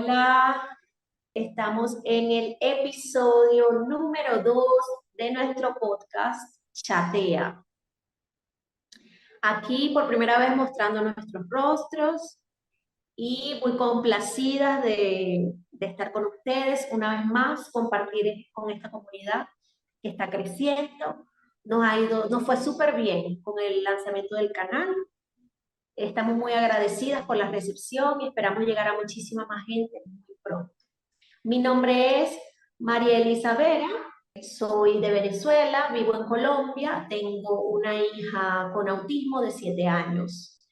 Hola, estamos en el episodio número 2 de nuestro podcast Chatea. Aquí por primera vez mostrando nuestros rostros y muy complacidas de estar con ustedes una vez más, compartir con esta comunidad que está creciendo. Nos fue súper bien con el lanzamiento del canal. Estamos muy agradecidas por la recepción y esperamos llegar a muchísima más gente muy pronto. Mi nombre es María Elisa Vera, soy de Venezuela, vivo en Colombia, tengo una hija con autismo de 7 años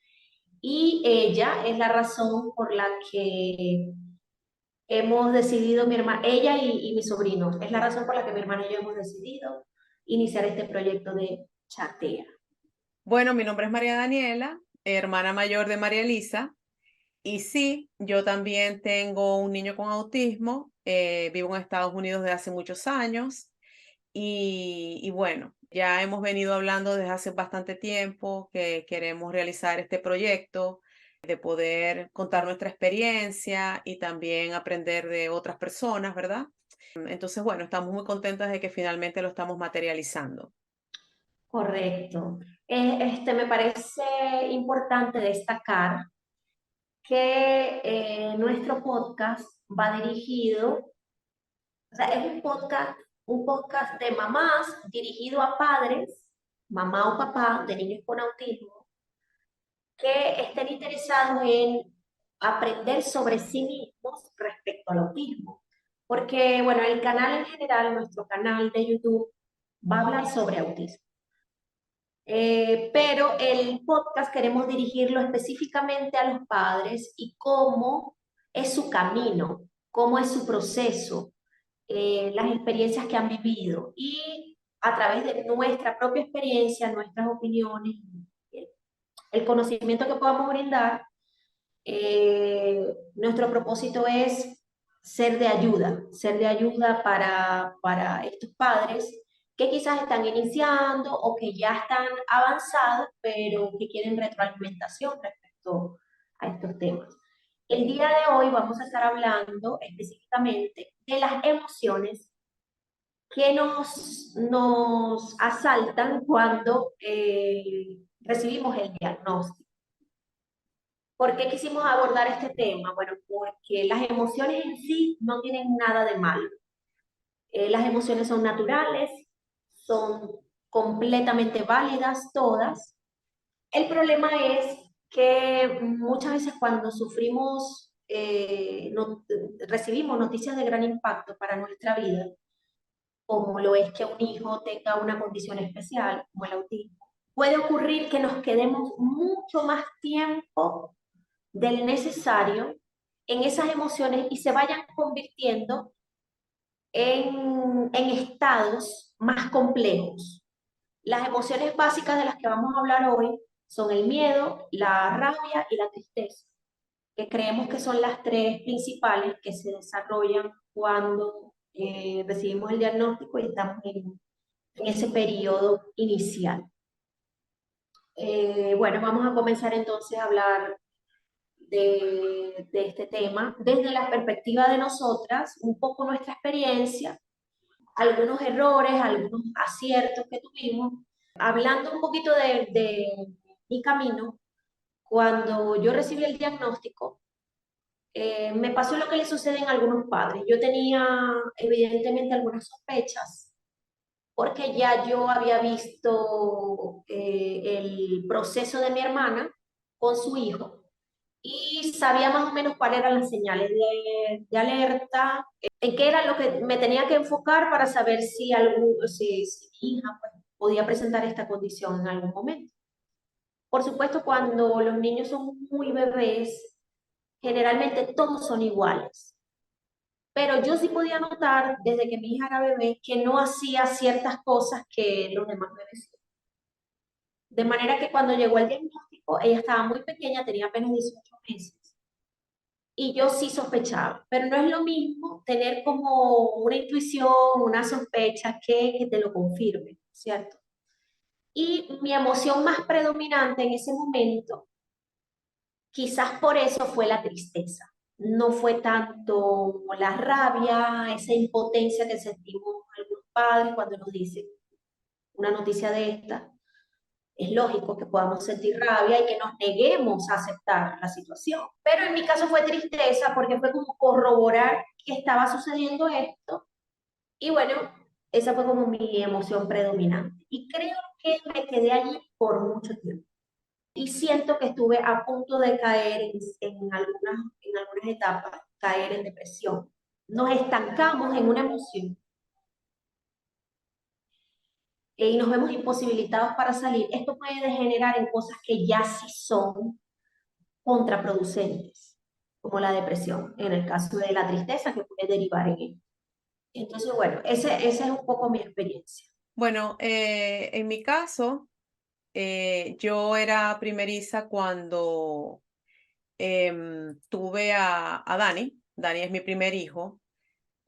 y ella es la razón por la que hemos decidido, ella y mi sobrino, es la razón por la que mi hermana y yo hemos decidido iniciar este proyecto de Chatea. Bueno, mi nombre es María Daniela, hermana mayor de María Elisa. Y sí, yo también tengo un niño con autismo, vivo en Estados Unidos desde hace muchos años y bueno, ya hemos venido hablando desde hace bastante tiempo que queremos realizar este proyecto, de poder contar nuestra experiencia y también aprender de otras personas, ¿verdad? Entonces, bueno, estamos muy contentas de que finalmente lo estamos materializando. Correcto. Me parece importante destacar que nuestro podcast va dirigido, o sea, es un podcast de mamás dirigido a padres, mamá o papá de niños con autismo, que estén interesados en aprender sobre sí mismos respecto al autismo. Porque, bueno, el canal en general, nuestro canal de YouTube, va a hablar sobre autismo. Pero el podcast queremos dirigirlo específicamente a los padres y cómo es su camino, cómo es su proceso, las experiencias que han vivido y a través de nuestra propia experiencia, nuestras opiniones, el conocimiento que podamos brindar, nuestro propósito es ser de ayuda para estos padres que quizás están iniciando o que ya están avanzados, pero que quieren retroalimentación respecto a estos temas. El día de hoy vamos a estar hablando específicamente de las emociones que nos asaltan cuando recibimos el diagnóstico. ¿Por qué quisimos abordar este tema? Bueno, porque las emociones en sí no tienen nada de malo. Las emociones son naturales, son completamente válidas todas. El problema es que muchas veces cuando recibimos noticias de gran impacto para nuestra vida, como lo es que un hijo tenga una condición especial, como el autismo, puede ocurrir que nos quedemos mucho más tiempo del necesario en esas emociones y se vayan convirtiendo en estados más complejos. Las emociones básicas de las que vamos a hablar hoy son el miedo, la rabia y la tristeza, que creemos que son las tres principales que se desarrollan cuando recibimos el diagnóstico y estamos en ese periodo inicial. Bueno, vamos a comenzar entonces a hablar de este tema desde la perspectiva de nosotras, un poco nuestra experiencia, algunos errores, algunos aciertos que tuvimos, hablando un poquito de mi camino. Cuando yo recibí el diagnóstico, me pasó lo que le sucede en algunos padres. Yo tenía evidentemente algunas sospechas porque ya yo había visto el proceso de mi hermana con su hijo y sabía más o menos cuáles eran las señales de alerta, en qué era lo que me tenía que enfocar para saber si mi hija pues, podía presentar esta condición en algún momento. Por supuesto, cuando los niños son muy bebés, generalmente todos son iguales. Pero yo sí podía notar desde que mi hija era bebé que no hacía ciertas cosas que los demás bebés. De manera que cuando llegó el diagnóstico, ella estaba muy pequeña, tenía apenas 18 meses. Y yo sí sospechaba, pero no es lo mismo tener como una intuición, una sospecha que te lo confirme, ¿cierto? Y mi emoción más predominante en ese momento, quizás por eso fue la tristeza. no fue tanto la rabia, esa impotencia que sentimos algunos padres cuando nos dicen una noticia de esta. Es lógico que podamos sentir rabia y que nos neguemos a aceptar la situación. Pero en mi caso fue tristeza porque fue como corroborar que estaba sucediendo esto. Y bueno, esa fue como mi emoción predominante. Y creo que me quedé allí por mucho tiempo. Y siento que estuve a punto de caer en algunas etapas, caer en depresión. Nos estancamos en una emoción y nos vemos imposibilitados para salir. Esto puede degenerar en cosas que ya sí son contraproducentes, como la depresión, en el caso de la tristeza que puede derivar en ello. Entonces, bueno, ese es un poco mi experiencia. Bueno, en mi caso, yo era primeriza cuando tuve a Dani. Dani es mi primer hijo.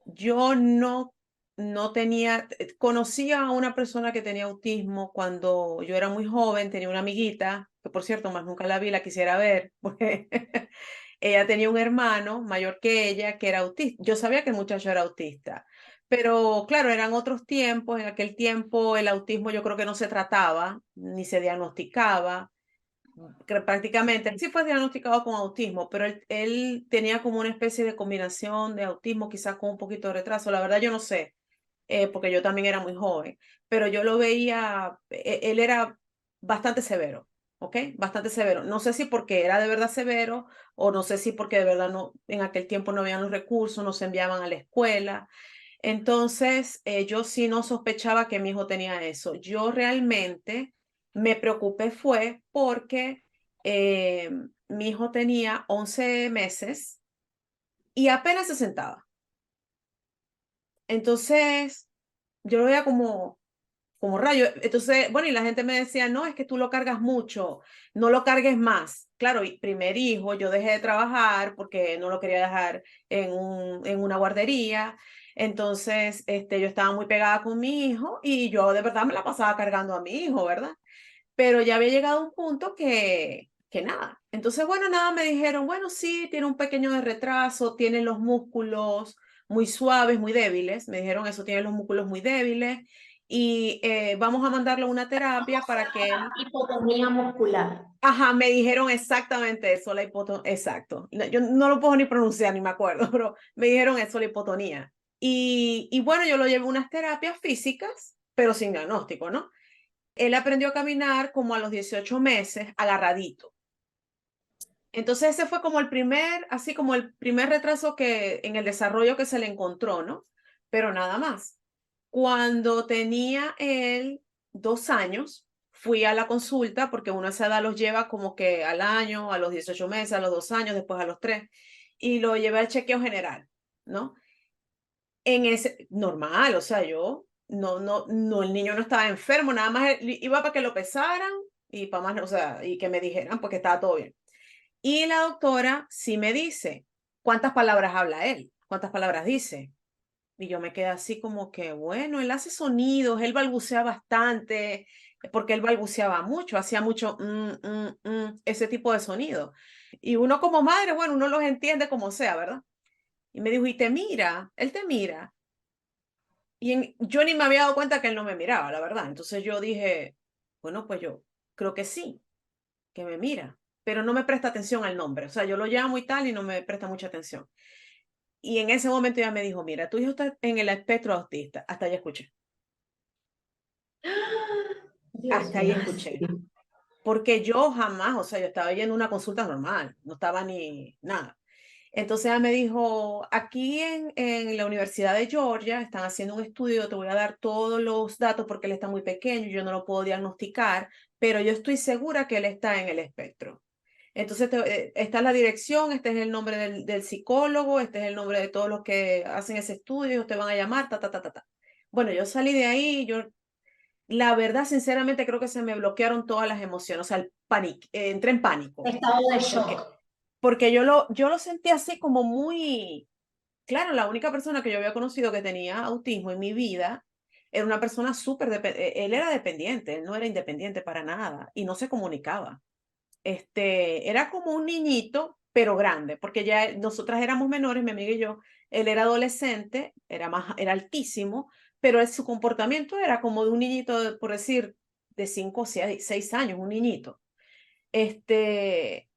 Yo no tenía, conocía a una persona que tenía autismo cuando yo era muy joven, tenía una amiguita, que por cierto, más nunca la vi, la quisiera ver, porque ella tenía un hermano mayor que ella que era autista. Yo sabía que el muchacho era autista, pero claro, eran otros tiempos. En aquel tiempo el autismo yo creo que no se trataba, ni se diagnosticaba que prácticamente sí fue diagnosticado con autismo, pero él tenía como una especie de combinación de autismo, quizás con un poquito de retraso. La verdad yo no sé, porque yo también era muy joven, pero yo lo veía, él era bastante severo, ¿ok? Bastante severo. No sé si porque era de verdad severo o no sé si porque de verdad no, en aquel tiempo no habían los recursos, no se enviaban a la escuela. Entonces, yo sí no sospechaba que mi hijo tenía eso. Yo realmente me preocupé fue porque mi hijo tenía 11 meses y apenas se sentaba. Entonces, yo lo veía como rayo. Entonces, bueno, y la gente me decía, no, es que tú lo cargas mucho, no lo cargues más. Claro, y primer hijo, yo dejé de trabajar porque no lo quería dejar en una guardería. Entonces, yo estaba muy pegada con mi hijo y yo de verdad me la pasaba cargando a mi hijo, ¿verdad? Pero ya había llegado a un punto que nada. Entonces, bueno, nada, me dijeron, bueno, sí, tiene un pequeño de retraso, tiene los músculos muy suaves, muy débiles. Me dijeron eso, tiene los músculos muy débiles y vamos a mandarlo a una terapia para que él... Hipotonía muscular. Ajá, me dijeron exactamente eso, exacto. Yo no lo puedo ni pronunciar, ni me acuerdo, pero me dijeron eso, la hipotonía. Y bueno, yo lo llevé a unas terapias físicas, pero sin diagnóstico, ¿no? Él aprendió a caminar como a los 18 meses, agarradito. Entonces ese fue como el primer, así como el primer retraso que en el desarrollo que se le encontró, ¿no? Pero nada más. Cuando tenía él 2 años, fui a la consulta, porque uno a esa edad los lleva como que al año, a los 18 meses, a los 2 años, después a los 3, y lo llevé al chequeo general, ¿no? En ese, normal, o sea, yo, no, el niño no estaba enfermo, nada más iba para que lo pesaran y para más, o sea, y que me dijeran porque estaba todo bien. Y la doctora sí me dice, ¿cuántas palabras habla él? ¿Cuántas palabras dice? Y yo me quedé así como que, bueno, él hace sonidos, él balbucea bastante, porque él balbuceaba mucho, hacía mucho ese tipo de sonido. Y uno como madre, bueno, uno los entiende como sea, ¿verdad? Y me dijo, y te mira, él te mira. Y yo ni me había dado cuenta que él no me miraba, la verdad. Entonces yo dije, bueno, pues yo creo que sí, que me mira, pero no me presta atención al nombre. O sea, yo lo llamo y tal y no me presta mucha atención. Y en ese momento ella me dijo, mira, tu hijo está en el espectro autista. Hasta ahí escuché. Dios Hasta ahí mío, escuché. sí. Porque yo jamás, o sea, yo estaba yendo a una consulta normal, no estaba ni nada. Entonces ella me dijo, aquí en la Universidad de Georgia están haciendo un estudio, te voy a dar todos los datos porque él está muy pequeño, yo no lo puedo diagnosticar, pero yo estoy segura que él está en el espectro. Entonces, esta es la dirección, este es el nombre del psicólogo, este es el nombre de todos los que hacen ese estudio, ellos te van a llamar, ta, ta, ta, ta, ta. Bueno, yo salí de ahí, yo, la verdad, sinceramente, creo que se me bloquearon todas las emociones, o sea, el pánico, entré en pánico, Estado de porque, shock. porque yo lo sentí así como muy, claro, la única persona que yo había conocido que tenía autismo en mi vida era una persona súper, él era dependiente, él no era independiente para nada y no se comunicaba. Era como un niñito pero grande, porque ya nosotras éramos menores, mi amiga y yo, él era adolescente, era altísimo, pero su comportamiento era como de un niñito, por decir, de 5 o 6 años, un niñito. Este,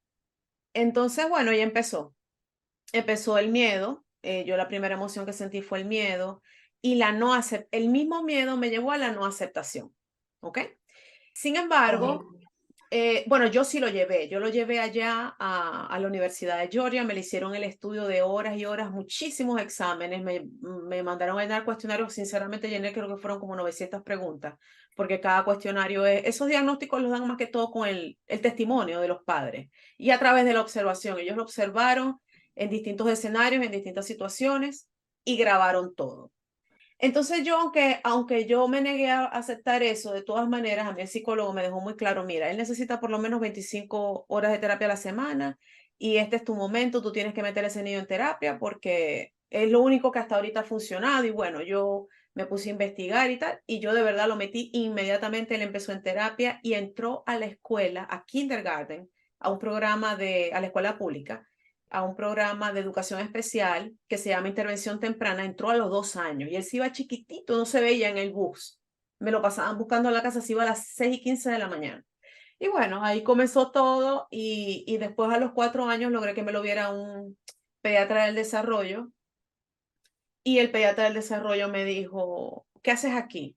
entonces, bueno, ya empezó el miedo. Yo la primera emoción que sentí fue el miedo y el mismo miedo me llevó a la no aceptación, ¿ok? Sin embargo, Correcto. bueno, yo lo llevé allá a la Universidad de Georgia, me le hicieron el estudio de horas y horas, muchísimos exámenes, me mandaron a llenar cuestionarios, sinceramente llené creo que fueron como 900 preguntas, porque cada cuestionario esos diagnósticos los dan más que todo con el testimonio de los padres y a través de la observación. Ellos lo observaron en distintos escenarios, en distintas situaciones y grabaron todo. Entonces yo, aunque yo me negué a aceptar eso, de todas maneras, a mí el psicólogo me dejó muy claro, mira, él necesita por lo menos 25 horas de terapia a la semana y este es tu momento, tú tienes que meter a ese niño en terapia porque es lo único que hasta ahorita ha funcionado y bueno, yo me puse a investigar y tal, y yo de verdad lo metí inmediatamente, él empezó en terapia y entró a la escuela, a kindergarten, a un programa a la escuela pública a un programa de educación especial que se llama Intervención Temprana, entró a los 2 años y él se iba chiquitito, no se veía en el bus. Me lo pasaban buscando a la casa, se iba a las 6:15 de la mañana. Y bueno, ahí comenzó todo y después a los 4 años logré que me lo viera un pediatra del desarrollo y el pediatra del desarrollo me dijo, ¿qué haces aquí?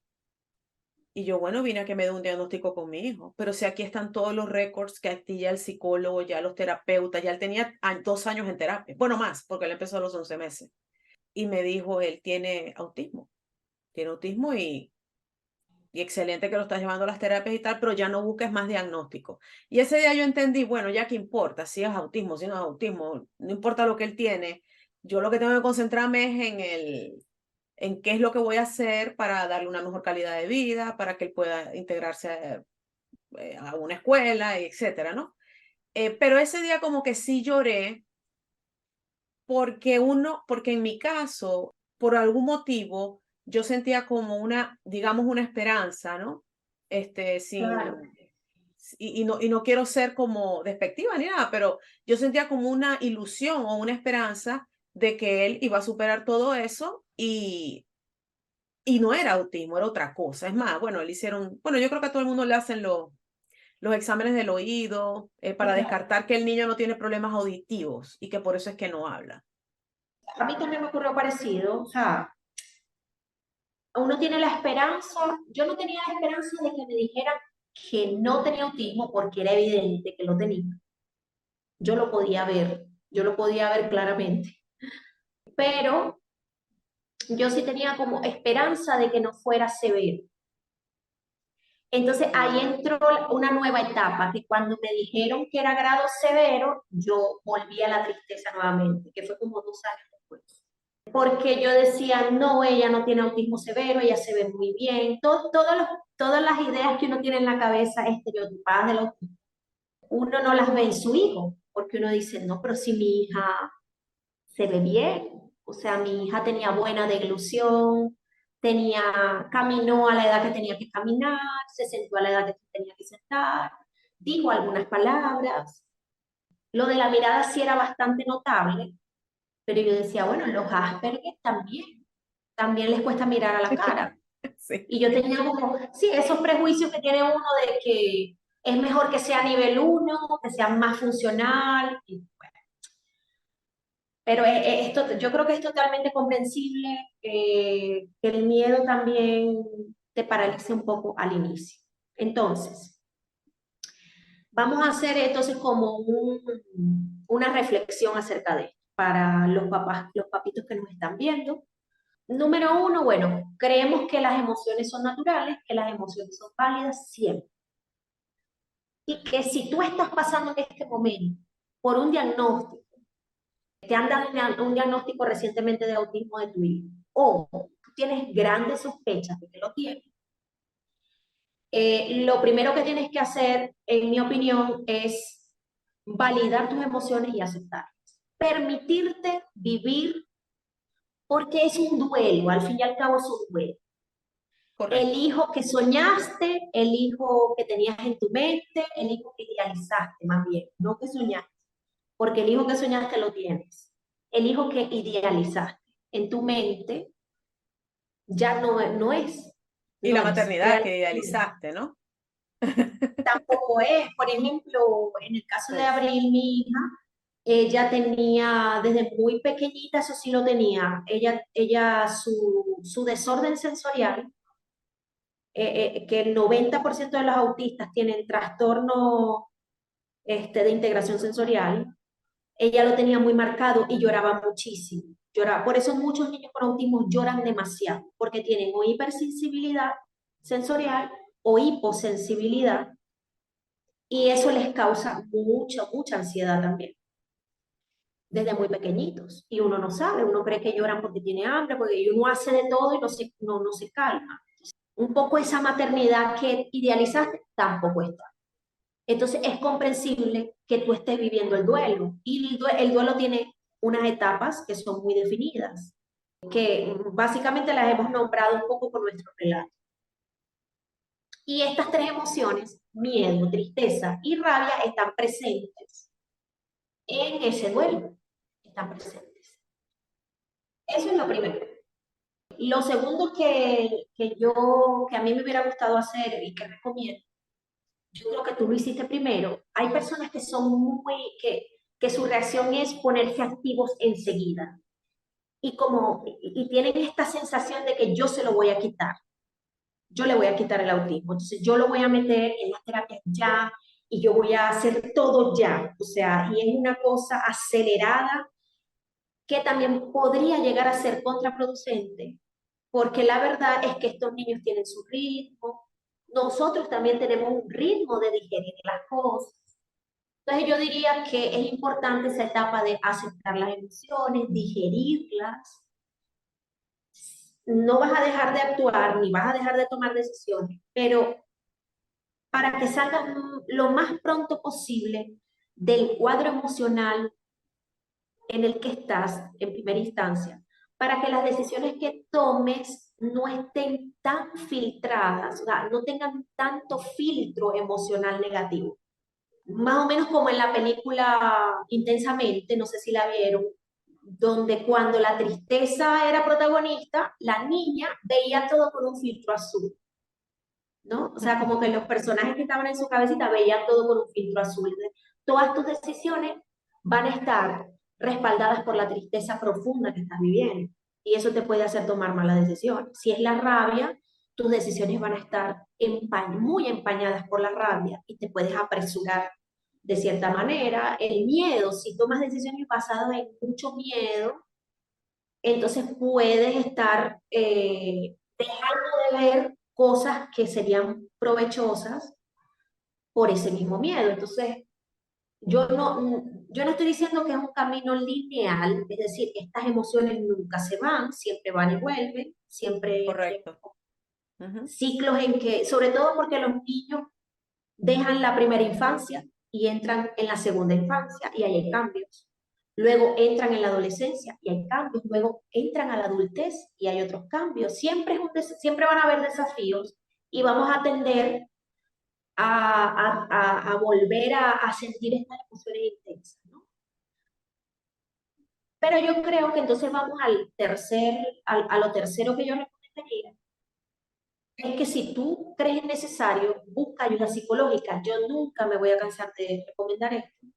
Y yo, bueno, vine a que me dé un diagnóstico con mi hijo, pero si aquí están todos los récords que aquí ya el psicólogo, ya los terapeutas, ya él tenía 2 años en terapia, bueno, más, porque él empezó a los 11 meses. Y me dijo, él tiene autismo y excelente que lo estás llevando a las terapias y tal, pero ya no busques más diagnóstico. Y ese día yo entendí, bueno, ya qué importa, si es autismo, si no es autismo, no importa lo que él tiene, yo lo que tengo que concentrarme es en qué es lo que voy a hacer para darle una mejor calidad de vida, para que él pueda integrarse a una escuela, etcétera, ¿no? Pero ese día como que sí lloré porque en mi caso, por algún motivo, yo sentía como digamos, una esperanza, ¿no? Claro. Y no quiero ser como despectiva ni nada, pero yo sentía como una ilusión o una esperanza de que él iba a superar todo eso y no era autismo, era otra cosa. Es más, bueno, bueno, yo creo que a todo el mundo le hacen los exámenes del oído Sí, para claro. descartar que el niño no tiene problemas auditivos y que por eso es que no habla. A mí también me ocurrió parecido, o sea, uno tiene la esperanza, yo no tenía la esperanza de que me dijeran que no tenía autismo porque era evidente que lo tenía. Yo lo podía ver claramente, pero yo sí tenía como esperanza de que no fuera severo. Entonces ahí entró una nueva etapa, que cuando me dijeron que era grado severo, yo volví a la tristeza nuevamente, que fue como 2 años después. Porque yo decía, no, ella no tiene autismo severo, ella se ve muy bien. Todas las ideas que uno tiene en la cabeza estereotipadas del autismo, uno no las ve en su hijo, porque uno dice, no, pero si mi hija se ve bien, o sea, mi hija tenía buena deglución, caminó a la edad que tenía que caminar, se sentó a la edad que tenía que sentar, dijo algunas palabras. Lo de la mirada sí era bastante notable, pero yo decía, bueno, los Asperger también les cuesta mirar a la cara. Sí. Y yo tenía como, sí, esos prejuicios que tiene uno de que es mejor que sea nivel 1, que sea más funcional. Pero yo creo que es totalmente comprensible que el miedo también te paralice un poco al inicio. Entonces, vamos a hacer entonces como una reflexión acerca de esto para los papás, los papitos que nos están viendo. Número uno, bueno, creemos que las emociones son naturales, que las emociones son válidas siempre. Y que si tú estás pasando en este momento por un diagnóstico, te han dado un diagnóstico recientemente de autismo de tu hijo, o tú tienes grandes sospechas de que lo tienes, lo primero que tienes que hacer, en mi opinión, es validar tus emociones y aceptarlas. Permitirte vivir, porque es un duelo, al fin y al cabo es un duelo. El Correcto. hijo que soñaste, el hijo que tenías en tu mente, el hijo que idealizaste, más bien, no que soñaste. porque el hijo que soñaste lo tienes. El hijo que idealizaste en tu mente ya no es, Y no la es, maternidad que realmente idealizaste, ¿no? tampoco es. Por ejemplo, en el caso de Pues, Abril, mi hija, ella tenía, desde muy pequeñita, eso sí lo tenía, su desorden sensorial, que el 90% de los autistas tienen trastorno de integración sensorial, ella lo tenía muy marcado y lloraba muchísimo. Lloraba. Por eso muchos niños con autismo lloran demasiado, porque tienen o hipersensibilidad sensorial o hiposensibilidad, y eso les causa mucha ansiedad también, desde muy pequeñitos. Y uno no sabe, uno cree que lloran porque tiene hambre, porque uno hace de todo y no se calma. Un poco esa maternidad que idealizaste tampoco está. Entonces es comprensible que tú estés viviendo el duelo. Y el duelo tiene unas etapas que son muy definidas, que básicamente las hemos nombrado un poco por nuestro relato. Y estas tres emociones, miedo, tristeza y rabia, están presentes en ese duelo. Están presentes. Eso es lo primero. Lo segundo que a mí me hubiera gustado hacer y que recomiendo, yo creo que tú lo hiciste primero. Hay personas que son que su reacción es ponerse activos enseguida. Y tienen esta sensación de que yo se lo voy a quitar. Yo le voy a quitar el autismo. Entonces yo lo voy a meter en las terapias ya y yo voy a hacer todo ya. O sea, y es una cosa acelerada que también podría llegar a ser contraproducente, porque la verdad es que estos niños tienen su ritmo, nosotros también tenemos un ritmo de digerir las cosas. Entonces yo diría que es importante esa etapa de aceptar las emociones, digerirlas. No vas a dejar de actuar ni vas a dejar de tomar decisiones, pero para que salgan lo más pronto posible del cuadro emocional en el que estás en primera instancia, para que las decisiones que tomes no estén tan filtradas, o sea, no tengan tanto filtro emocional negativo. Más o menos como en la película Intensamente, no sé si la vieron, donde cuando la tristeza era protagonista, la niña veía todo con un filtro azul, ¿no? O sea, como que los personajes que estaban en su cabecita veían todo con un filtro azul. Todas tus decisiones van a estar respaldadas por la tristeza profunda que estás viviendo. Y eso te puede hacer tomar malas decisiones. Si es la rabia, tus decisiones van a estar muy empañadas por la rabia y te puedes apresurar de cierta manera. El miedo, si tomas decisiones basadas en mucho miedo, entonces puedes estar dejando de ver cosas que serían provechosas por ese mismo miedo. Entonces, yo no estoy diciendo que es un camino lineal, es decir, estas emociones nunca se van, siempre van y vuelven, siempre correcto. Ujú. ciclos en que, sobre todo porque los niños dejan la primera infancia y entran en la segunda infancia y ahí hay cambios. Luego entran en la adolescencia y hay cambios. Luego entran a la adultez y hay otros cambios. Siempre van a haber desafíos y vamos a tender a volver a sentir estas emociones intensas, ¿no? Pero yo creo que entonces vamos a lo tercero que yo recomendaría, es que si tú crees necesario, busca ayuda psicológica. Yo nunca me voy a cansar de recomendar esto.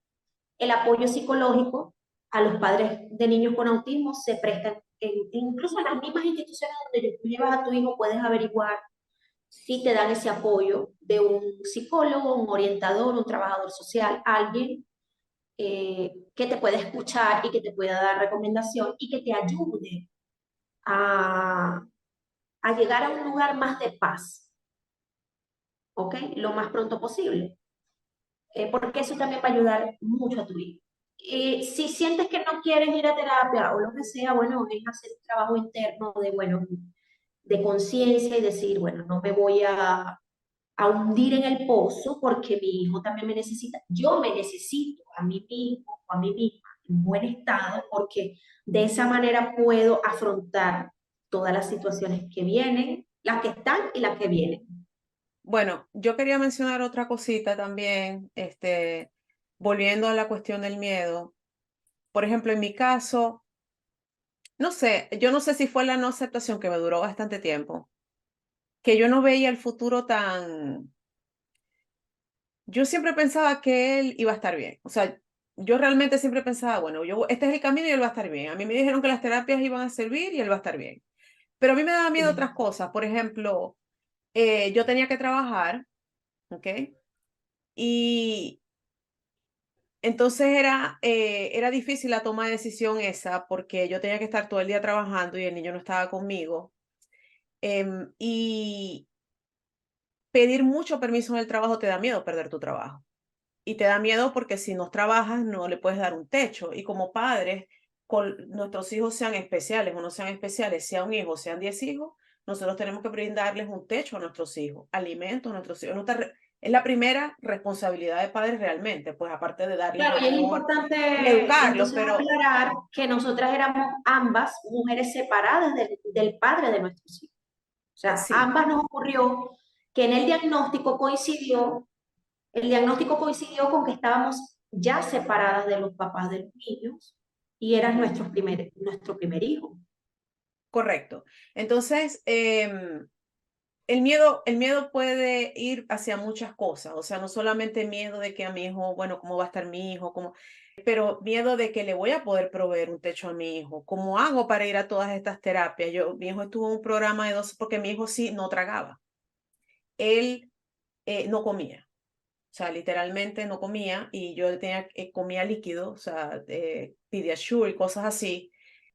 El apoyo psicológico a los padres de niños con autismo se presta, incluso en las mismas instituciones donde tú llevas a tu hijo, puedes averiguar si te dan ese apoyo de un psicólogo, un orientador, un trabajador social, alguien que te pueda escuchar y que te pueda dar recomendación y que te ayude a, a llegar a un lugar más de paz, ¿ok? Lo más pronto posible, porque eso también va a ayudar mucho a tu hijo. Si sientes que no quieres ir a terapia o lo que sea, bueno, es hacer un trabajo interno de, bueno, de conciencia y decir, bueno, no me voy a hundir en el pozo porque mi hijo también me necesita. Yo me necesito a mí mismo o a mí misma en buen estado porque de esa manera puedo afrontar todas las situaciones que vienen, las que están y las que vienen. Bueno, yo quería mencionar otra cosita también. volviendo a la cuestión del miedo, por ejemplo, en mi caso, no sé, yo no sé si fue la no aceptación que me duró bastante tiempo, que yo no veía el futuro tan. Yo siempre pensaba que él iba a estar bien. O sea, yo realmente siempre pensaba, bueno, este es el camino y él va a estar bien. A mí me dijeron que las terapias iban a servir y él va a estar bien. Pero a mí me daba miedo Sí. otras cosas. Por ejemplo, yo tenía que trabajar, ¿ok? Y entonces era difícil la toma de decisión esa porque yo tenía que estar todo el día trabajando y el niño no estaba conmigo. Y pedir mucho permiso en el trabajo te da miedo perder tu trabajo. Y te da miedo porque si no trabajas no le puedes dar un techo. Y como padres, con nuestros hijos sean especiales o no sean especiales, sea un hijo, sean 10 hijos, nosotros tenemos que brindarles un techo a nuestros hijos, alimentos a nuestros hijos. Es la primera responsabilidad de padres realmente, pues aparte de darles Claro, y es amor y importante educarlos, entonces pero aclarar que nosotras éramos ambas mujeres separadas del padre de nuestros hijos. O sea, sí, ambas nos ocurrió que en el diagnóstico coincidió con que estábamos ya separadas de los papás de los niños y eran nuestro primer hijo. correcto. Entonces, el miedo puede ir hacia muchas cosas, o sea, no solamente miedo de que a mi hijo, bueno, cómo va a estar mi hijo, pero miedo de que le voy a poder proveer un techo a mi hijo. ¿Cómo hago para ir a todas estas terapias? Mi hijo estuvo en un programa de 12 porque mi hijo sí no tragaba. Él no comía. O sea, literalmente no comía y yo comía líquido, o sea, Pediasure y cosas así.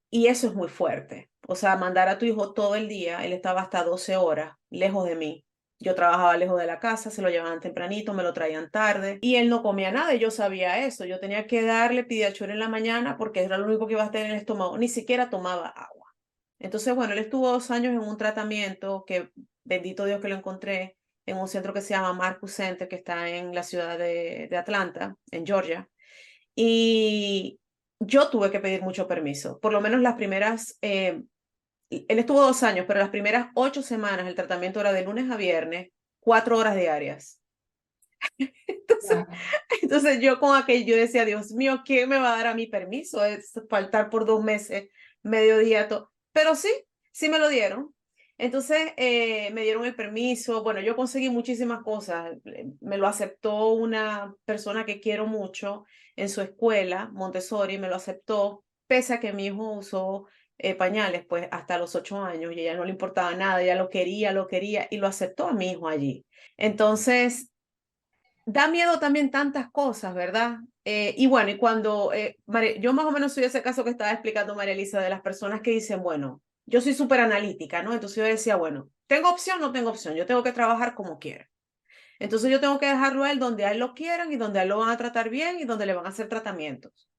Y eso es muy fuerte. O sea, mandar a tu hijo todo el día, él estaba hasta 12 horas lejos de mí. Yo trabajaba lejos de la casa, se lo llevaban tempranito, me lo traían tarde y él no comía nada y yo sabía eso. Yo tenía que darle Pediasure en la mañana porque era lo único que iba a tener en el estómago. Ni siquiera tomaba agua. Entonces, bueno, él estuvo 2 años en un tratamiento que, bendito Dios que lo encontré, en un centro que se llama Marcus Center, que está en la ciudad de Atlanta, en Georgia. Y yo tuve que pedir mucho permiso, por lo menos las primeras, él estuvo 2 años, pero las primeras 8 semanas el tratamiento era de lunes a viernes, 4 horas diarias. Entonces, Claro. entonces yo con aquello, yo decía, Dios mío, ¿quién me va a dar a mi permiso? Es faltar por 2 meses, mediodía, todo. Pero sí, sí me lo dieron. Entonces me dieron el permiso. Bueno, yo conseguí muchísimas cosas. Me lo aceptó una persona que quiero mucho en su escuela, Montessori, me lo aceptó, pese a que mi hijo usó pañales, pues hasta los 8 años y a ella no le importaba nada, ella lo quería y lo aceptó a mi hijo allí. Entonces, da miedo también tantas cosas, ¿verdad? Y bueno, y cuando yo más o menos soy ese caso que estaba explicando María Elisa de las personas que dicen, bueno, yo soy súper analítica, ¿no? Entonces yo decía, bueno, ¿tengo opción? No tengo opción, yo tengo que trabajar como quiera. Entonces yo tengo que dejarlo a él donde a él lo quieran y donde a él lo van a tratar bien y donde le van a hacer tratamientos.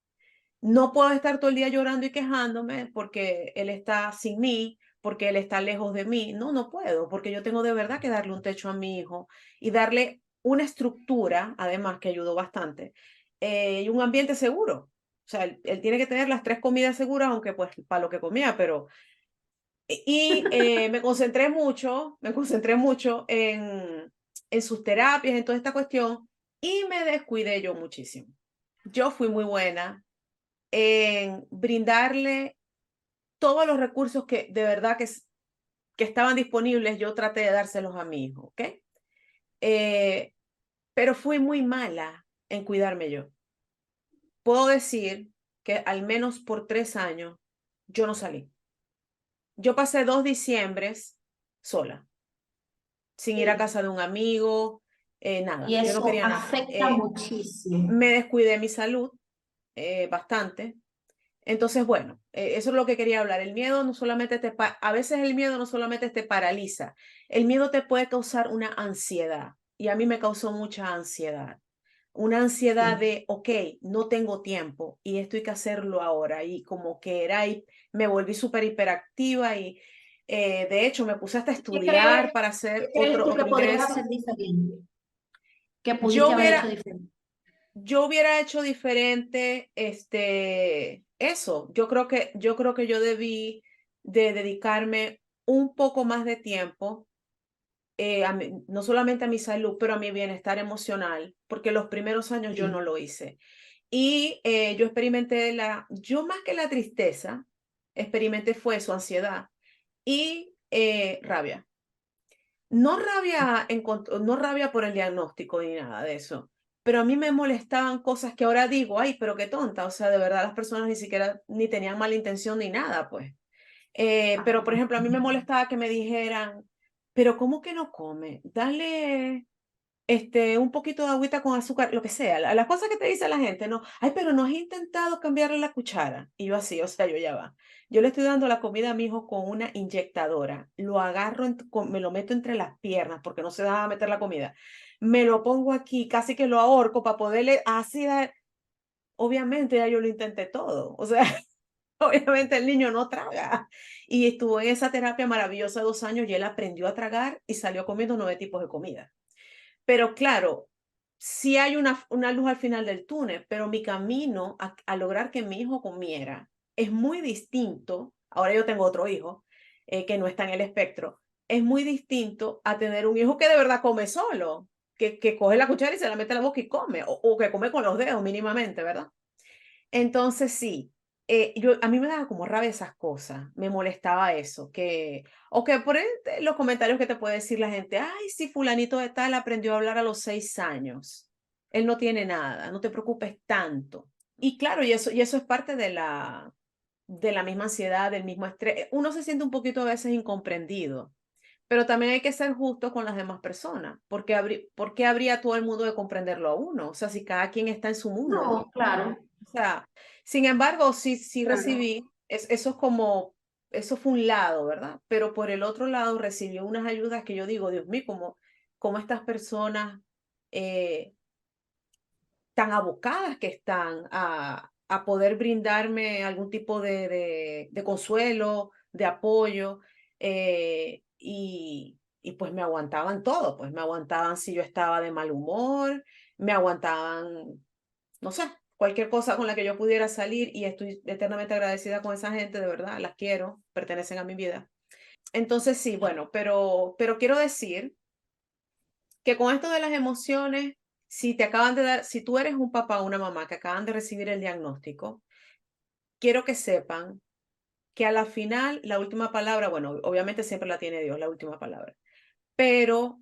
No puedo estar todo el día llorando y quejándome porque él está sin mí, porque él está lejos de mí. No, no puedo, porque yo tengo de verdad que darle un techo a mi hijo y darle una estructura, además que ayudó bastante, y un ambiente seguro. O sea, él tiene que tener las 3 comidas seguras, aunque pues para lo que comía, pero. Me concentré mucho en sus terapias, en toda esta cuestión, y me descuidé yo muchísimo. Yo fui muy buena en brindarle todos los recursos que de verdad que estaban disponibles, yo traté de dárselos a mi hijo, ¿ok? Eh, pero fui muy mala en cuidarme yo. Puedo decir que al menos por 3 años yo no salí. Yo pasé 2 diciembres sola, sin ir a Sí. casa de un amigo, Y nada, yo no eso quería nada. afecta muchísimo. Me descuidé mi salud bastante. Entonces, bueno, eso es lo que quería hablar. El miedo no solamente a veces el miedo no solamente te paraliza, el miedo te puede causar una ansiedad y a mí me causó mucha ansiedad. Una ansiedad Sí. de, ok, no tengo tiempo y esto hay que hacerlo ahora y como que y me volví súper hiperactiva y de hecho me puse hasta a ¿Qué estudiar crees, para qué hacer crees otro, tú que otro podrías ingreso. hacer diferente? ¿Qué Yo pudiste haber hecho hubiera, diferente? yo hubiera hecho diferente, eso. Yo creo que yo debí de dedicarme un poco más de tiempo no solamente a mi salud, pero a mi bienestar emocional, porque los primeros años yo Sí. no lo hice. Y yo experimenté yo más que la tristeza, experimenté fue su ansiedad y rabia. No rabia por el diagnóstico ni nada de eso, pero a mí me molestaban cosas que ahora digo, ay, pero qué tonta, o sea, de verdad las personas ni siquiera ni tenían mala intención ni nada, pues. Ah, Pero, por ejemplo, a mí me molestaba que me dijeran, pero ¿cómo que no come? Dale un poquito de agüita con azúcar, lo que sea, las cosas que te dice la gente, ¿no? Ay, pero no has intentado cambiarle la cuchara. Y yo así, o sea, yo ya va. Yo le estoy dando la comida a mi hijo con una inyectadora. Lo agarro, me lo meto entre las piernas porque no se deja meter la comida. Me lo pongo aquí, casi que lo ahorco para poderle así dar. Obviamente ya yo lo intenté todo. O sea, obviamente el niño no traga. Y estuvo en esa terapia maravillosa 2 años y él aprendió a tragar y salió comiendo 9 tipos de comida. Pero claro, sí hay una luz al final del túnel, pero mi camino a lograr que mi hijo comiera es muy distinto. Ahora yo tengo otro hijo que no está en el espectro. Es muy distinto a tener un hijo que de verdad come solo, que coge la cuchara y se la mete en la boca y come, o que come con los dedos mínimamente, ¿verdad? Entonces sí, a mí me daba como rabia esas cosas, me molestaba eso, o que por los comentarios que te puede decir la gente, ay, si fulanito de tal aprendió a hablar a los 6 años, él no tiene nada, no te preocupes tanto. Y claro, y eso es parte de la misma ansiedad, del mismo estrés. Uno se siente un poquito a veces incomprendido, pero también hay que ser justo con las demás personas, porque ¿por qué habría todo el mundo de comprenderlo a uno? O sea, si cada quien está en su mundo. no, claro, O sea, sin embargo, sí claro. recibí, eso fue un lado, ¿verdad? Pero por el otro lado recibí unas ayudas que yo digo, Dios mío, cómo estas personas eh, tan abocadas que están a poder brindarme algún tipo de consuelo, de apoyo, y pues me aguantaban todo, pues me aguantaban si yo estaba de mal humor, me aguantaban no sé, cualquier cosa con la que yo pudiera salir y estoy eternamente agradecida con esa gente, de verdad, las quiero, pertenecen a mi vida. Entonces sí, bueno, pero quiero decir que con esto de las emociones, si tú eres un papá o una mamá que acaban de recibir el diagnóstico, quiero que sepan que a la final la última palabra, bueno, obviamente siempre la tiene Dios, la última palabra, pero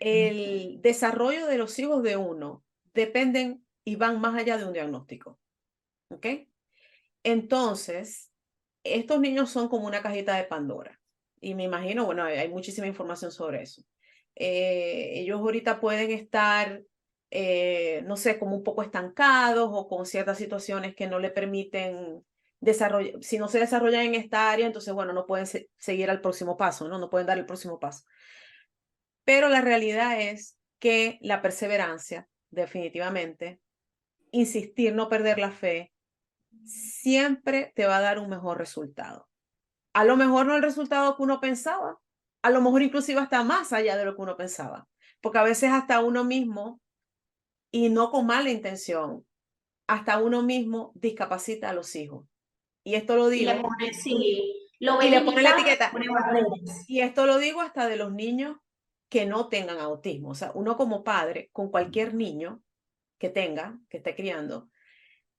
el desarrollo de los hijos de uno dependen y van más allá de un diagnóstico, ¿ok? Entonces, estos niños son como una cajita de Pandora. Y me imagino, bueno, hay muchísima información sobre eso. Ellos ahorita pueden estar, no sé, como un poco estancados o con ciertas situaciones que no le permiten desarrollar. Si no se desarrollan en esta área, entonces, bueno, no pueden seguir al próximo paso, ¿no? No pueden dar el próximo paso. Pero la realidad es que la perseverancia, definitivamente, insistir, no perder la fe, siempre te va a dar un mejor resultado. A lo mejor no el resultado que uno pensaba, a lo mejor inclusive hasta más allá de lo que uno pensaba, porque a veces hasta uno mismo, y no con mala intención, hasta uno mismo discapacita a los hijos. Y esto lo Y le digo, pone, sí, lo y ve le pone la limitado, le etiqueta, pone barreras. y esto lo digo hasta de los niños que no tengan autismo. O sea, uno como padre, con cualquier niño que esté criando,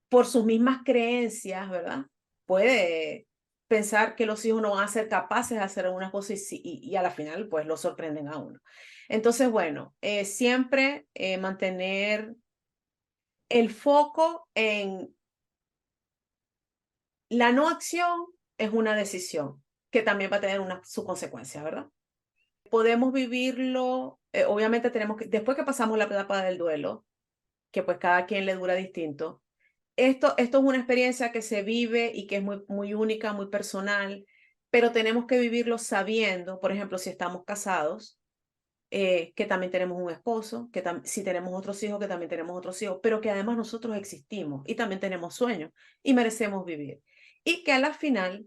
por sus mismas creencias, ¿verdad? Puede pensar que los hijos no van a ser capaces de hacer algunas cosas y a la final pues lo sorprenden a uno. Entonces, bueno, siempre mantener el foco en la no acción es una decisión que también va a tener su consecuencia, ¿verdad? Podemos vivirlo, obviamente tenemos que, después que pasamos la etapa del duelo, que pues cada quien le dura distinto, esto es una experiencia que se vive y que es muy, muy única, muy personal, pero tenemos que vivirlo sabiendo, por ejemplo, si estamos casados, que también tenemos un esposo, si tenemos otros hijos, que también tenemos otros hijos, pero que además nosotros existimos y también tenemos sueños y merecemos vivir. Y que a la final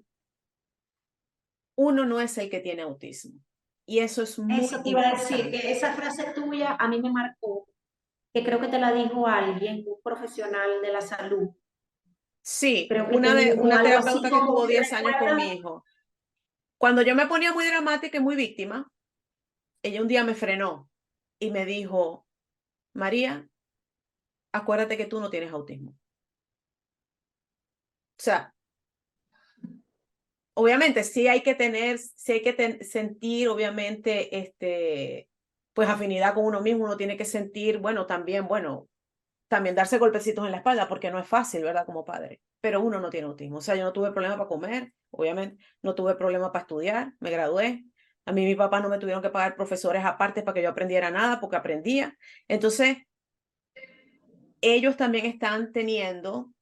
uno no es el que tiene autismo. Y eso es muy Eso te iba a decir, importante. que esa frase tuya a mí me marcó, que creo que te la dijo alguien, un profesional de la salud. Sí, Creo que te dijo una algo así terapeuta que como, estuvo 10 años con recuerda, mi hijo. Cuando yo me ponía muy dramática y muy víctima, ella un día me frenó y me dijo, María, acuérdate que tú no tienes autismo. O sea, obviamente sí hay que sentir, obviamente, pues afinidad con uno mismo, uno tiene que sentir, bueno, también darse golpecitos en la espalda, porque no es fácil, ¿verdad? Como padre. Pero uno no tiene autismo. O sea, yo no tuve problema para comer, obviamente, no tuve problema para estudiar, me gradué. A mí, mi papá no me tuvieron que pagar profesores aparte para que yo aprendiera nada, porque aprendía. Entonces, ellos también están teniendo,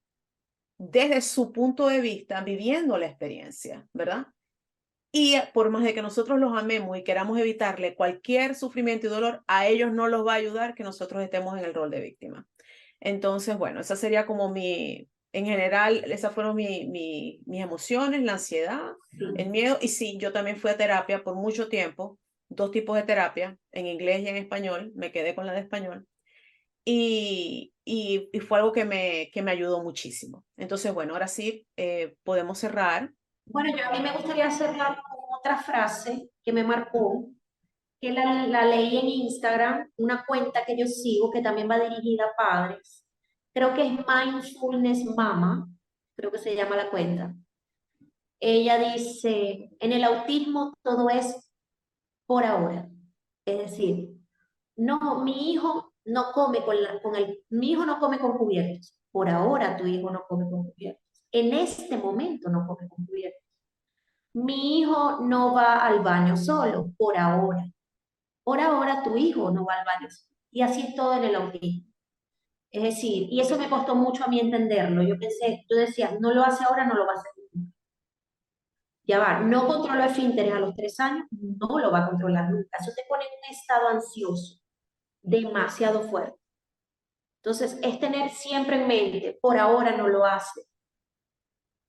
desde su punto de vista, viviendo la experiencia, ¿verdad? Y por más de que nosotros los amemos y queramos evitarle cualquier sufrimiento y dolor, a ellos no los va a ayudar que nosotros estemos en el rol de víctima. Entonces, bueno, esa sería como en general, esas fueron mis emociones, la ansiedad, el Sí. miedo. Y sí, yo también fui a terapia por mucho tiempo, dos tipos de terapia, en inglés y en español, me quedé con la de español. Y fue algo que me ayudó muchísimo. Entonces, bueno, ahora sí podemos cerrar. Bueno, a mí me gustaría cerrar con otra frase que me marcó, que la leí en Instagram, una cuenta que yo sigo que también va dirigida a padres. Creo que es Mindfulness Mama, creo que se llama la cuenta. Ella dice, en el autismo todo es por ahora. Es decir, no, mi hijo no come mi hijo no come con cubiertos. Por ahora tu hijo no come con cubiertos. En este momento no come con cubiertos. Mi hijo no va al baño solo, por ahora. Por ahora tu hijo no va al baño solo. Y así es todo en el autismo. Es decir, y eso me costó mucho a mí entenderlo. Yo decía, no lo hace ahora, no lo va a hacer nunca. Ya va, no controló esfínteres a los 3 años, no lo va a controlar nunca. Eso te pone en un estado ansioso demasiado fuerte. Entonces, es tener siempre en mente, por ahora no lo hace,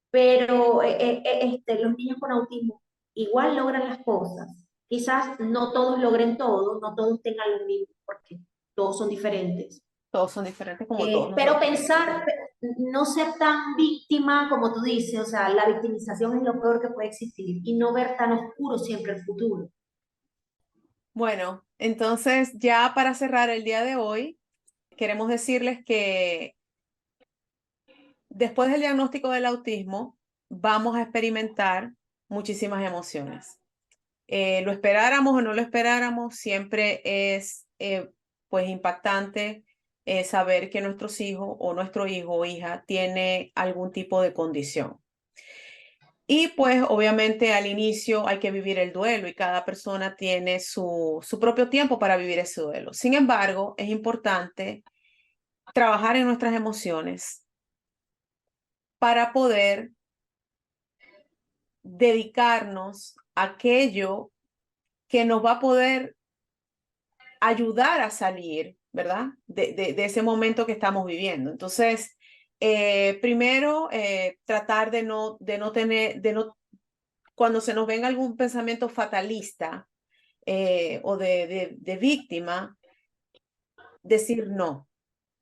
pero los niños con autismo igual logran las cosas. Quizás no todos logren todo, no todos tengan lo mismo, porque todos son diferentes. Todos son diferentes como todos Pero nosotros. pensar, no ser tan víctima como tú dices, o sea, la victimización es lo peor que puede existir y no ver tan oscuro siempre el futuro. Bueno, entonces ya para cerrar el día de hoy, queremos decirles que después del diagnóstico del autismo, vamos a experimentar muchísimas emociones. Lo esperáramos o no lo esperáramos, siempre es pues impactante saber que nuestros hijos o nuestro hijo o hija tiene algún tipo de condición. Y pues obviamente al inicio hay que vivir el duelo y cada persona tiene su propio tiempo para vivir ese duelo. Sin embargo, es importante trabajar en nuestras emociones para poder dedicarnos a aquello que nos va a poder ayudar a salir, ¿verdad? De ese momento que estamos viviendo. Entonces, primero, tratar de no tener, cuando se nos venga algún pensamiento fatalista o de víctima, decir no,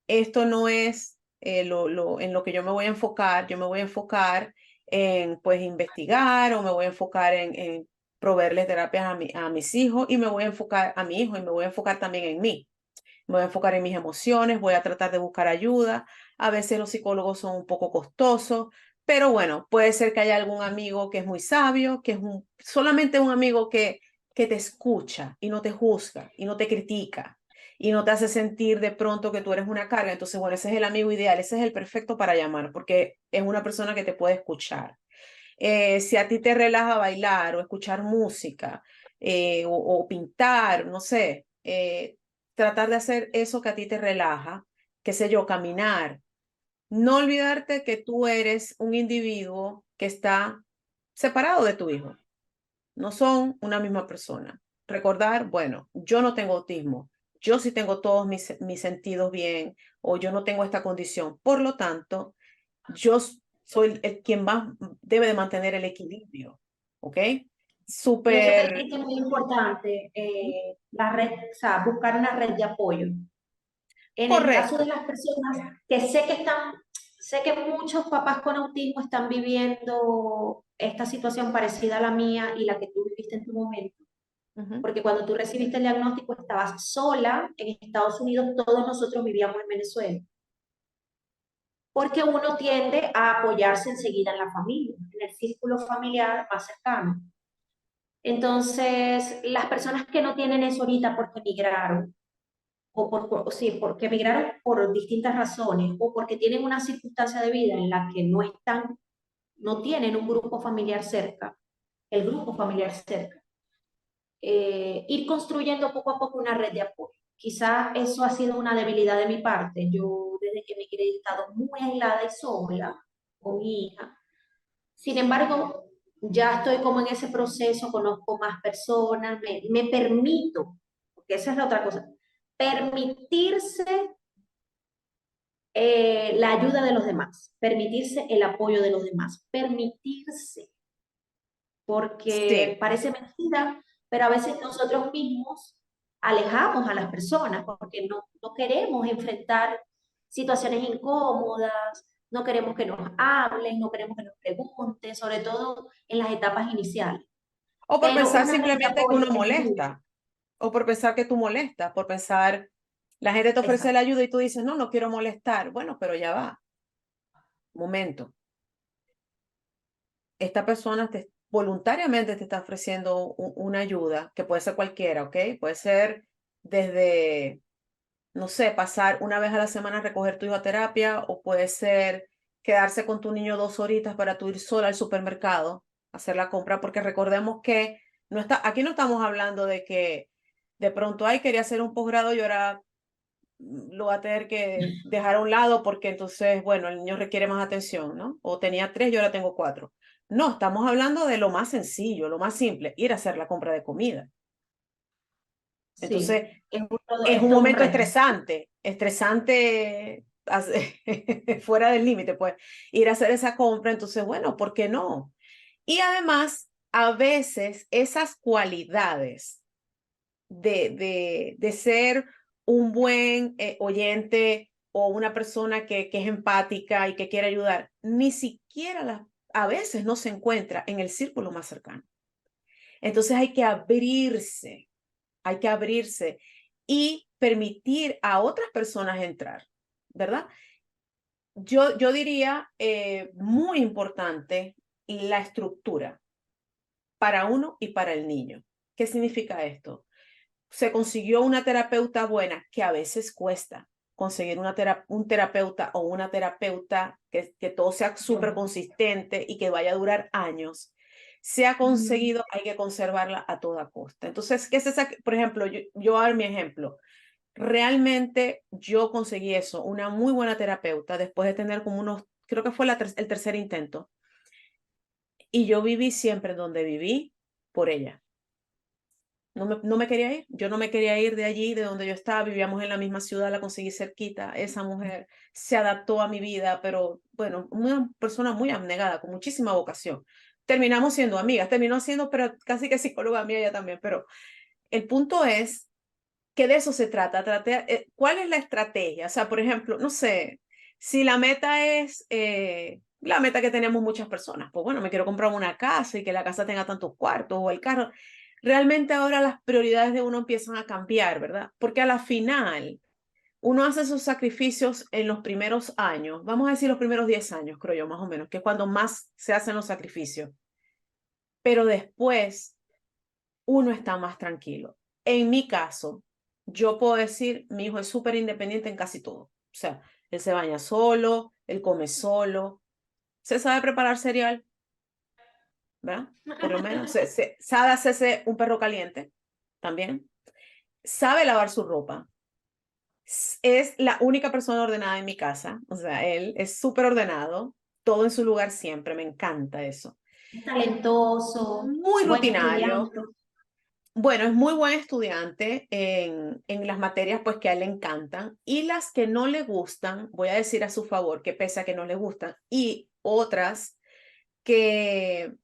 esto no es en lo que yo me voy a enfocar, yo me voy a enfocar en pues investigar o me voy a enfocar en proveerles terapias a mis hijos y me voy a enfocar a mi hijo y me voy a enfocar también en mí. Me voy a enfocar en mis emociones, voy a tratar de buscar ayuda. A veces los psicólogos son un poco costosos, pero bueno, puede ser que haya algún amigo que es muy sabio, que es solamente un amigo que te escucha y no te juzga y no te critica y no te hace sentir de pronto que tú eres una carga. Entonces, bueno, ese es el amigo ideal, ese es el perfecto para llamar, porque es una persona que te puede escuchar. Si a ti te relaja bailar o escuchar música o pintar, no sé, tratar de hacer eso que a ti te relaja, qué sé yo, caminar. No olvidarte que tú eres un individuo que está separado de tu hijo. No son una misma persona. Recordar, bueno, yo no tengo autismo, yo sí tengo todos mis sentidos bien o yo no tengo esta condición. Por lo tanto, yo soy el quien más debe de mantener el equilibrio, ¿ok? Y eso que Súper dijiste es muy importante, la red, o sea, buscar una red de apoyo. En el caso de correcto. las personas que sé que muchos papás con autismo están viviendo esta situación parecida a la mía y la que tú viviste en tu momento. Ujú. porque cuando tú recibiste el diagnóstico estabas sola en Estados Unidos, todos nosotros vivíamos en Venezuela, porque uno tiende a apoyarse enseguida en la familia, en el círculo familiar más cercano. Entonces, las personas que no tienen eso ahorita porque emigraron, sí, porque emigraron por distintas razones, o porque tienen una circunstancia de vida en la que no están, no tienen un grupo familiar cerca, el grupo familiar cerca, ir construyendo poco a poco una red de apoyo. Quizá eso ha sido una debilidad de mi parte. Yo desde que me he estado muy aislada y sola con mi hija. Sin embargo, ya estoy como en ese proceso, conozco más personas, me permito, porque esa es la otra cosa, permitirse la ayuda de los demás, permitirse el apoyo de los demás, permitirse, porque Sí. parece mentira, pero a veces nosotros mismos alejamos a las personas porque no queremos enfrentar situaciones incómodas, no queremos que nos hablen, no queremos que nos pregunten, sobre todo en las etapas iniciales. O por Pero pensar una red de simplemente que apoyo uno es muy molesta, o por pensar que tú molestas, por pensar, la gente te ofrece la exacto. ayuda y tú dices, no, no quiero molestar. Bueno, pero ya va, momento. Esta persona voluntariamente te está ofreciendo una ayuda, que puede ser cualquiera, ¿ok? Puede ser desde, no sé, pasar una vez a la semana a recoger tu hijo a terapia, o puede ser quedarse con tu niño 2 horitas para tú ir sola al supermercado a hacer la compra, porque recordemos que aquí no estamos hablando de que de pronto, ay, quería hacer un posgrado y ahora lo va a tener que dejar a un lado porque entonces, bueno, el niño requiere más atención, ¿no? O tenía 3 y ahora tengo 4. No, estamos hablando de lo más sencillo, lo más simple, ir a hacer la compra de comida. Sí, Entonces, es es un todo un momento reto. estresante fuera del límite, pues, ir a hacer esa compra. Entonces, bueno, ¿por qué no? Y además, a veces esas cualidades de ser un buen oyente o una persona que es empática y que quiere ayudar, ni siquiera a veces no se encuentra en el círculo más cercano. Entonces hay que abrirse y permitir a otras personas entrar, ¿verdad? Yo diría muy importante la estructura para uno y para el niño. ¿Qué significa esto? Se consiguió una terapeuta buena, que a veces cuesta conseguir un terapeuta o una terapeuta que todo sea súper consistente y que vaya a durar años. Se ha conseguido, hay que conservarla a toda costa. Entonces, ¿qué es esa? Por ejemplo, yo voy a dar mi ejemplo. Realmente yo conseguí eso, una muy buena terapeuta, después de tener como creo que fue el tercer intento. Y yo viví siempre donde viví por ella. No me quería ir, yo no me quería ir de allí, de donde yo estaba, vivíamos en la misma ciudad, la conseguí cerquita, esa mujer se adaptó a mi vida, pero bueno, una persona muy abnegada, con muchísima vocación. Terminamos siendo amigas, terminó siendo pero casi que psicóloga mía ella también, pero el punto es que de eso se trata, ¿cuál es la estrategia? O sea, por ejemplo, no sé, si la meta es la meta que tenemos muchas personas, pues bueno, me quiero comprar una casa y que la casa tenga tantos cuartos o el carro. Realmente ahora las prioridades de uno empiezan a cambiar, ¿verdad? Porque a la final uno hace esos sacrificios en los primeros años, vamos a decir los primeros 10 años, creo yo, más o menos, que es cuando más se hacen los sacrificios. Pero después uno está más tranquilo. En mi caso, yo puedo decir, mi hijo es súper independiente en casi todo. O sea, él se baña solo, él come solo, se sabe preparar cereal, ¿verdad? Por lo menos, sabe hacerse un perro caliente también, sabe lavar su ropa. Es la única persona ordenada en mi casa, o sea, él es súper ordenado, todo en su lugar siempre, me encanta eso. Es talentoso, Muy buen rutinario. estudiante. Bueno, es muy buen estudiante en las materias pues que a él le encantan, y las que no le gustan, voy a decir a su favor que pese a que no le gustan, y otras que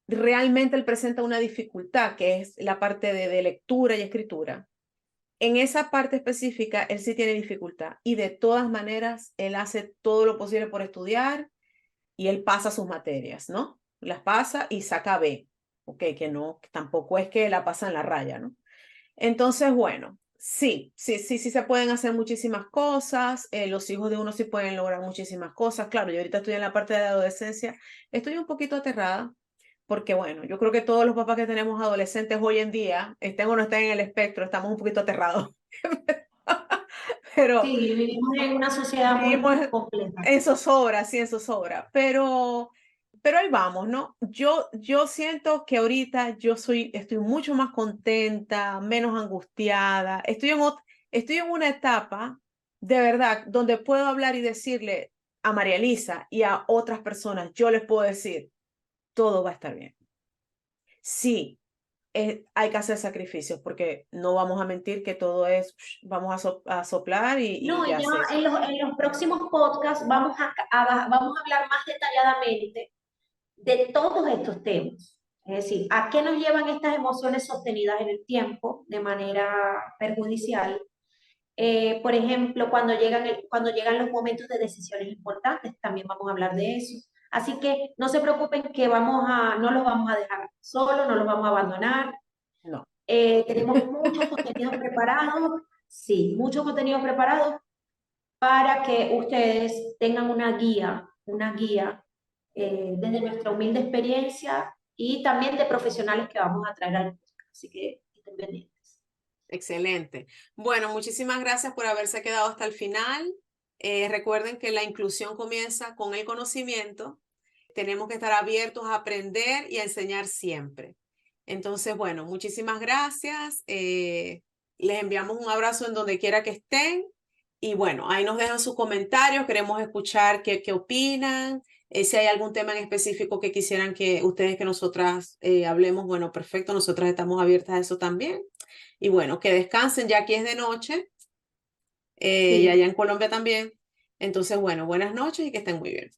realmente él presenta una dificultad, que es la parte de lectura y escritura. En esa parte específica, él sí tiene dificultad y de todas maneras, él hace todo lo posible por estudiar y él pasa sus materias, ¿no? Las pasa y saca B ¿ok? Que no, que tampoco es que la pasan la raya, ¿no? Entonces, bueno, sí se pueden hacer muchísimas cosas, los hijos de uno sí pueden lograr muchísimas cosas. Claro, yo ahorita estoy en la parte de la adolescencia, estoy un poquito aterrada, porque bueno, yo creo que todos los papás que tenemos adolescentes hoy en día, estén o no estén en el espectro, estamos un poquito aterrados. Pero Sí, vivimos en una sociedad muy vivimos compleja. en zozobra, sí, en zozobra, pero ahí vamos, ¿no? Yo siento que ahorita estoy mucho más contenta, menos angustiada, estoy en una etapa de verdad donde puedo hablar y decirle a María Elisa y a otras personas, yo les puedo decir, todo va a estar bien. Sí, hay que hacer sacrificios porque no vamos a mentir que todo es, vamos a soplar y No, ya ya se hizo. en los próximos podcasts vamos a hablar más detalladamente de todos estos temas. Es decir, ¿a qué nos llevan estas emociones sostenidas en el tiempo de manera perjudicial? Por ejemplo, cuando llegan los momentos de decisiones importantes, también vamos a hablar de eso. Así que no se preocupen que no los vamos a dejar solos, no los vamos a abandonar. No, Tenemos muchos contenidos preparados, sí, muchos contenidos preparados para que ustedes tengan una guía desde nuestra humilde experiencia y también de profesionales que vamos a traer al podcast. Así que estén pendientes. excelente. Bueno, muchísimas gracias por haberse quedado hasta el final. Recuerden que la inclusión comienza con el conocimiento. Tenemos que estar abiertos a aprender y a enseñar siempre. Entonces, bueno, muchísimas gracias. Les enviamos un abrazo en donde quiera que estén. Y bueno, ahí nos dejan sus comentarios. Queremos escuchar qué opinan. Si hay algún tema en específico que quisieran que ustedes, que nosotras hablemos, bueno, perfecto. Nosotras estamos abiertas a eso también. Y bueno, que descansen, ya aquí es de noche. Y allá Sí, en Colombia también. Entonces, bueno, buenas noches y que estén muy bien.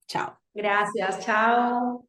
Chao. gracias, chao.